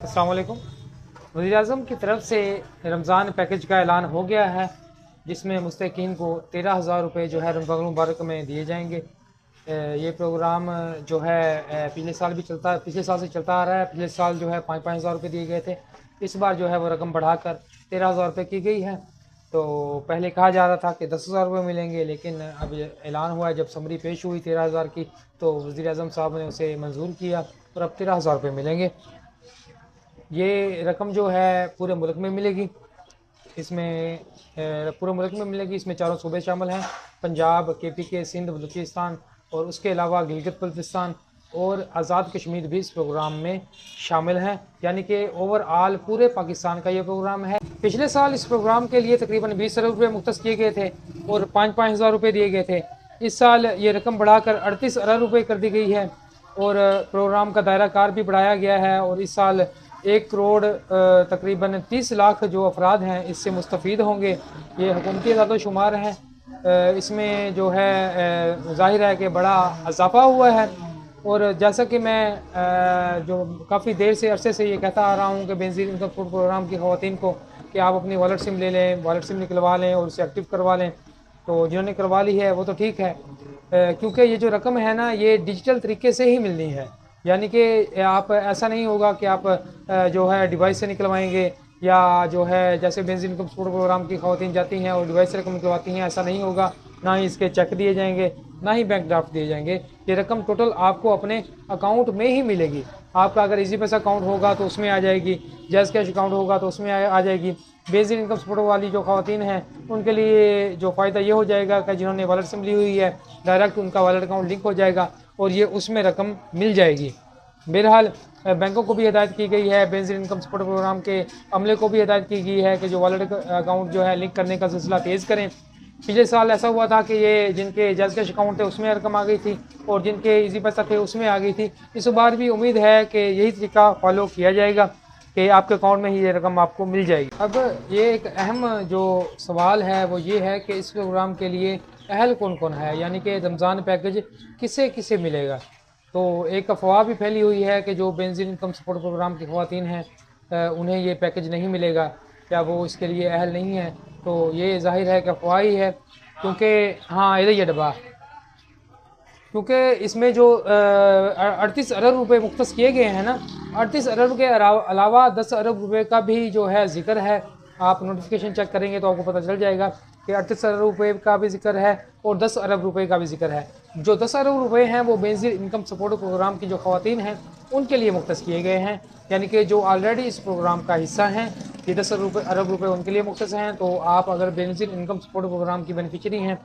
अस्सलाम वालेकुम। वज़ीर-ए-आज़म की तरफ से रमज़ान पैकेज का ऐलान हो गया है, जिसमें मुस्तहिक़ीन को 13,000 रुपये जो है रमज़ान मुबारक में दिए जाएंगे। ये प्रोग्राम जो है पिछले साल से चलता आ रहा है। पिछले साल जो है 5-5 हज़ार रुपये दिए गए थे। इस बार जो है वो रकम बढ़ाकर 13,000 रुपये की गई है। तो पहले कहा जा रहा था कि 10,000 रुपये मिलेंगे, लेकिन अब ऐलान हुआ है, जब समरी पेश हुई 13,000 की, तो वज़ीर-ए-आज़म साहब ने उसे मंजूर किया और अब 13,000 रुपये मिलेंगे। ये रकम जो है पूरे मुल्क में मिलेगी। इसमें पूरे मुल्क में मिलेगी। इसमें चारों सूबे शामिल हैं, पंजाब, KPK, सिंध, बलूचिस्तान और उसके अलावा गिलगित बल्तिस्तान और आज़ाद कश्मीर भी इस प्रोग्राम में शामिल हैं। यानी कि ओवरऑल पूरे पाकिस्तान का ये प्रोग्राम है। पिछले साल इस प्रोग्राम के लिए तकरीबन 20 अरब रुपये मुख्तस किए गए थे और 5-5 हज़ार रुपये दिए गए थे। इस साल ये रकम बढ़ाकर 38 अरब रुपये कर दी गई है और प्रोग्राम का दायरा कार भी बढ़ाया गया है। और इस साल 1 करोड़ तकरीबन 30 लाख जो अफराद हैं इससे मुस्तफ़ीद होंगे। ये हुकूमती अदाद-ओ-शुमार हैं। इसमें जो है ज़ाहिर है कि बड़ा इजाफा हुआ है। और जैसा कि मैं जो काफ़ी देर से अरसे से ये कहता आ रहा हूँ कि बेनज़ीर इनकम सपोर्ट प्रोग्राम की ख़वातीन को कि आप अपनी वॉलेट सिम ले लें, वॉलेट सिम निकलवा लें और उसे एक्टिव करवा लें। तो जिन्होंने करवा ली है वो तो ठीक है, क्योंकि ये जो रकम है ना, ये डिजिटल तरीके से ही मिलनी है। यानी कि आप ऐसा नहीं होगा कि आप जो है डिवाइस से निकलवाएंगे, या जो है जैसे बेनज़ीर इनकम सपोर्ट प्रोग्राम की ख़वातीन जाती हैं और डिवाइस से रकम निकलवाती हैं, ऐसा नहीं होगा। ना ही इसके चेक दिए जाएंगे, ना ही बैंक ड्राफ्ट दिए जाएंगे। ये रकम टोटल आपको अपने अकाउंट में ही मिलेगी। आपका अगर इजी पैसा अकाउंट होगा तो उसमें आ जाएगी, जैज़ कैश अकाउंट होगा तो उसमें आ जाएगी। बेनज़ीर इनकम सपोर्ट वाली जो ख़वातीन हैं उनके लिए जो फ़ायदा ये हो जाएगा कि जिन्होंने वॉलेट सिम ली हुई है, डायरेक्ट उनका वॉलेट अकाउंट लिंक हो जाएगा और ये उसमें रकम मिल जाएगी। बहरहाल बैंकों को भी हिदायत की गई है, बेनज़ीर इनकम सपोर्ट प्रोग्राम के अमले को भी हिदायत की गई है कि जो वॉलेट अकाउंट जो है लिंक करने का सिलसिला तेज़ करें। पिछले साल ऐसा हुआ था कि ये जिनके जैज़ कैश अकाउंट थे उसमें रकम आ गई थी और जिनके इजी पैसा थे उसमें आ गई थी। इस बार भी उम्मीद है कि यही तरीका फॉलो किया जाएगा कि आपके अकाउंट में ही ये रकम आपको मिल जाएगी। अब ये एक अहम जो सवाल है वो ये है कि इस प्रोग्राम के लिए अहल कौन कौन है, यानी कि रमज़ान पैकेज किसे किसे मिलेगा। तो एक अफवाह भी फैली हुई है कि जो बेनज़ीर इनकम सपोर्ट प्रोग्राम की ख़वातीन हैं उन्हें ये पैकेज नहीं मिलेगा, क्या वो इसके लिए अहल नहीं है। तो ये ज़ाहिर है कि अफवाह ही है, क्योंकि हाँ इधर ये डब्बा, क्योंकि इसमें जो 38 अरब रुपये मुख्तस किए गए हैं ना, 38 अरब के अलावा 10 अरब रुपये का भी जो है ज़िक्र है। आप नोटिफिकेशन चेक करेंगे तो आपको पता चल जाएगा कि 38 अरब रुपये का भी जिक्र है और 10 अरब रुपये का भी जिक्र है। जो 10 अरब रुपये हैं वो बेनज़ीर इनकम सपोर्ट प्रोग्राम की जो ख़वातीन हैं उनके लिए मुख्तस किए गए हैं, यानी कि जो ऑलरेडी इस प्रोग्राम का हिस्सा हैं। ये 10 अरब रुपये उनके लिए मुख्तस हैं। तो आप अगर बेनज़ीर इनकम सपोर्ट प्रोग्राम की बेनिफिशरी हैं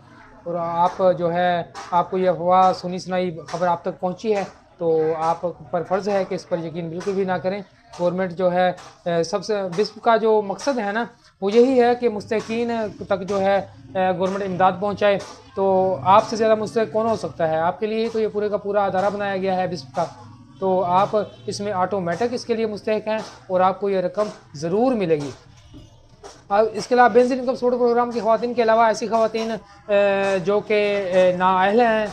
और आप जो है आपको ये अफवाह सुनी सुनाई खबर आप तक पहुंची है, तो आप पर फ़र्ज़ है कि इस पर यकीन बिल्कुल भी ना करें। गवर्नमेंट जो है सबसे विश्व का जो मकसद है ना वो यही है कि मुस्तहिक़ीन तक जो है गवर्नमेंट इमदाद पहुंचाए। तो आपसे ज़्यादा मुस्तहिक़ कौन हो सकता है, आपके लिए तो ये पूरे का पूरा अदारा बनाया गया है विश्व का। तो आप इसमें ऑटोमेटिक इसके लिए मुस्तहिक़ हैं और आपको ये रकम ज़रूर मिलेगी। अब इसके अलावा बेनज़ीर इनकम सपोर्ट प्रोग्राम की ख़वातीन के अलावा ऐसी ख़वातीन जो कि नाअहल हैं,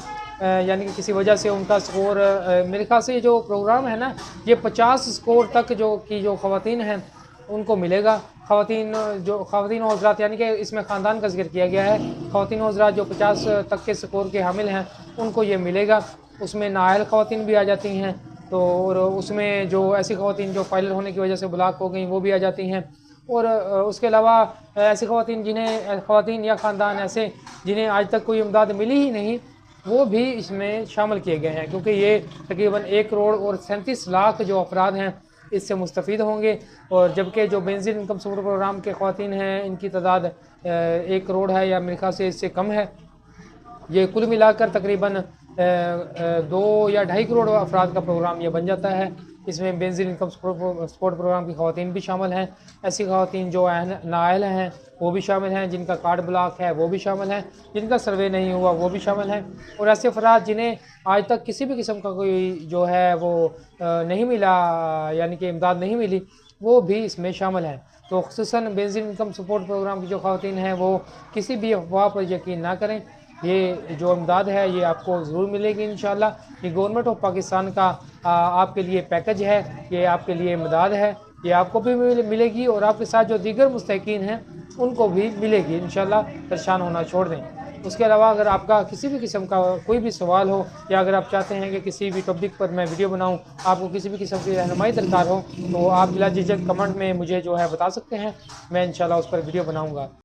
यानी कि किसी वजह से उनका स्कोर मेरे ख्याल से ये जो प्रोग्राम है ना ये 50 स्कोर तक जो ख़वातीन हैं उनको मिलेगा। ख़वातीन और हज़रात, यानी कि इसमें ख़ानदान का जिक्र किया गया है, ख़वातीन और हज़रात जो 50 तक के स्कोर के हामिल हैं उनको ये मिलेगा। उसमें नाअहल ख़वातीन भी आ जाती हैं, तो और उसमें जो ऐसी ख़वातीन जो फाइलर होने की वजह से ब्लॉक हो गई वो भी आ जाती हैं। और उसके अलावा ऐसी ख़वातीन या ख़ानदान ऐसे जिन्हें आज तक कोई इमदाद मिली ही नहीं, वो भी इसमें शामिल किए गए हैं, क्योंकि ये तकरीबन 1 करोड़ और 37 लाख जो अफराद हैं इससे मुस्तफ़ीद होंगे। और जबकि जो बेनज़ीर इनकम सपोर्ट प्रोग्राम के ख़वातीन हैं इनकी तादाद 1 करोड़ है या मेरे ख्याल से इससे कम है। ये कुल मिलाकर तकरीबन 2 या 2.5 करोड़ अफराद का प्रोग्राम ये बन जाता है। इसमें बेनज़ीर इनकम सपोर्ट प्रोग्राम की ख़वातीन भी शामिल हैं, ऐसी ख़वातीन जो नाअहल हैं वो भी शामिल हैं, जिनका कार्ड ब्लॉक है वो भी शामिल हैं, जिनका सर्वे नहीं हुआ वो भी शामिल हैं, और ऐसे अफराद जिन्हें आज तक किसी भी किस्म का कोई जो है वो नहीं मिला, यानी कि इमदाद नहीं मिली, वो भी इसमें शामिल हैं। तो ख़ुसूसन बेनज़ीर इनकम सपोर्ट प्रोग्राम की जो ख़वातीन हैं वो किसी भी अफवाह पर यकीन ना करें। ये जो इमदाद है ये आपको ज़रूर मिलेगी इंशाल्लाह। ये गवर्नमेंट ऑफ पाकिस्तान का आपके लिए पैकेज है, ये आपके लिए इमदाद है, ये आपको भी मिलेगी और आपके साथ जो दीगर मुस्तहिकीन हैं उनको भी मिलेगी इंशाल्लाह। परेशान होना छोड़ दें। उसके अलावा अगर आपका किसी भी किस्म का कोई भी सवाल हो या अगर आप चाहते हैं कि किसी भी टॉपिक पर मैं वीडियो बनाऊं, आपको किसी भी किस्म की रहनुमाई दरकार हो, तो आप बिला झिझक कमेंट में मुझे जो है बता सकते हैं, मैं इंशाल्लाह उस पर वीडियो बनाऊंगा।